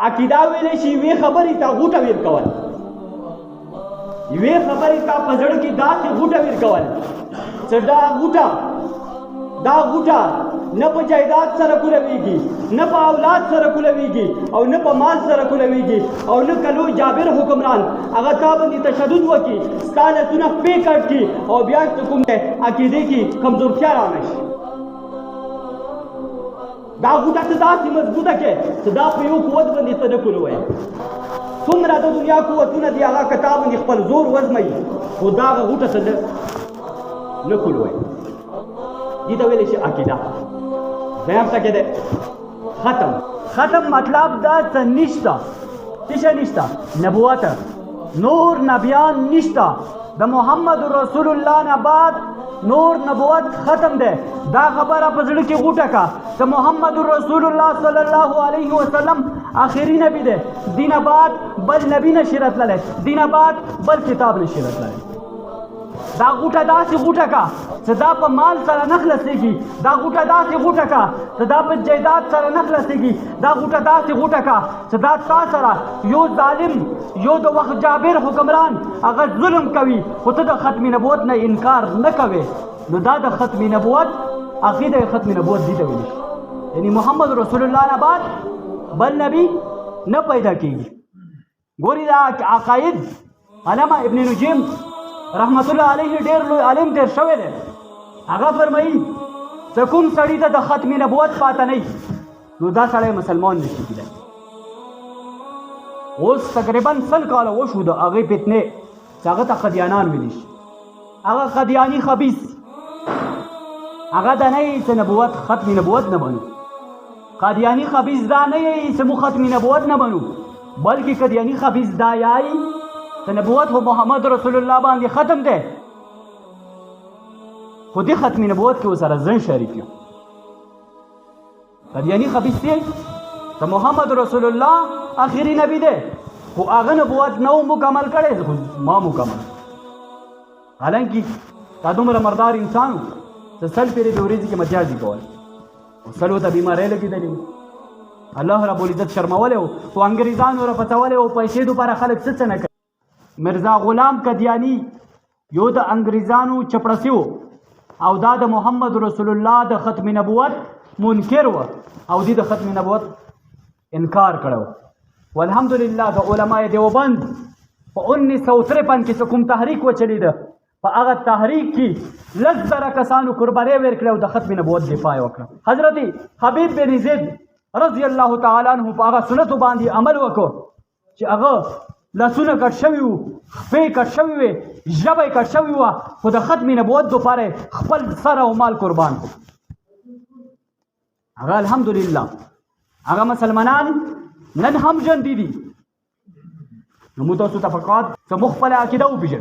عقیده ویلی شي یوې خبرې ته غوټه ویر کول، یوې خبرې ته په زړه کې داسې غوټه ویر کول چې دا غوټه نه په جایداد سره کولویږي، نه په اولاد سره کولویږي او نه په مال سره کولویږي او نه کلو جابر حکمران هغه تا باندې تشدد وکړي، ستا لاسونه پې کټ کړي او بیا کوم عقیدې کې کمزورتیا رانشي. دا غوټه ته داسې مضبوطه کړې چې دا په یو قوت باندې ته نه کولوی. څومره د دنیا قوتونه دي هغه که تا باندې خپل زور وزموي خو دا هغه غوټه ته نه کولوی. دې ته ویلی شي عقیده. دویم ټکی دی ختم مطلب دا څه نشته، څه شی نشته؟ نبوت، نور نبیان نشته. د محمد رسول الله نه بعد نور نبوت ختم دی. دا خبره په زړه کې غوټه کا چې محمد رسول الله صلی الله علیه وسلم آخري نبی دی. دینه بعد بل نبی نشي راتللی، دینه بعد بل کتاب نشي راتللی. دا غوټه داسې غوټه کا چې دا په مال سره نه خلاصېږي، دا غوټه داسې غوټه کا چې دا په جایداد سره نه خلاصېږي، دا غوټه داسې غوټه کا چې دا تا سره یو ظالم یو د وخت جابر حکمران هغه ظلم کوي خو ته د ختم نبوت نه انکار نه کوې. نو دا د ختم نبوت عقیده ختم نبوت دي ته ویل شي. یعنی محمد رسول الله نه بعد بل نبی نه پیدا کېږي. ګورې دا عقاید علامه ابن نجیم رحمت الله علیه ډېر لوی عالم تیر شوی دی. هغه فرمایي چې کوم سړي ته د ختم نبوت پاته نه نو دا سړی مسلمان نشي کېدی. اوس تقریبا 100 کاله وشو د هغې فتنې چې هغه ته قدیانان ویلی شي. هغه قدیاني خبیث هغه دا نه یي چې نبوت ختم نبوت نه بنو. قدیاني خبیث دا نه یي چې موږ ختم نبوت نه بنو، بلکې قدیاني خبیث دا یایي چې نبوت خو محمد رسول الله باندې ختم دی، خو دې ختم نبوت کې ورسره ځان شریک یو. قدیاني خبیث دی چې محمد رسول الله آخري نبی دی خو هغه نبوت نه و مکمل کړی، خو ما مکمل. حالانکه دا دومره مردار انسان و چې 100 پیرې د ورځې کې مجازي کول او 100 ته بیماری لګېدلې وو. الله رب العزت شرمولی و خو انګریزانو راپڅولی و پیسې دوپاره خلک څه نه کوي. مرزا غلام قدیانی یو د انګریزانو چپړسي و او دا د محمد رسول الله د ختم نبوت منکر و او دې د ختم نبوت انکار کړو. والحمدلله د علماء دیوبند په 1953 کې کوم تحریک وچلیده په هغه تحریک کې 10,000 کسانو قربانۍ ورکړې او د ختم نبوت دفاع وکړه. حضرت حبیب بن زید رضی الله تعالی عنہ په هغه سنتو باندې عمل وکړو چې هغه لاسونه کټ شوي وو، خپې کټ شوي وې، ژبه یې کټ شوې وه، خو د ختم نبوت دپاره خپل سر او مال قربان کړو. هغه الحمدلله هغه مسلمانان نن هم ژوندي دي. نو موږ تاسو ته فقط زموږ خپله عقیده وپېژنو.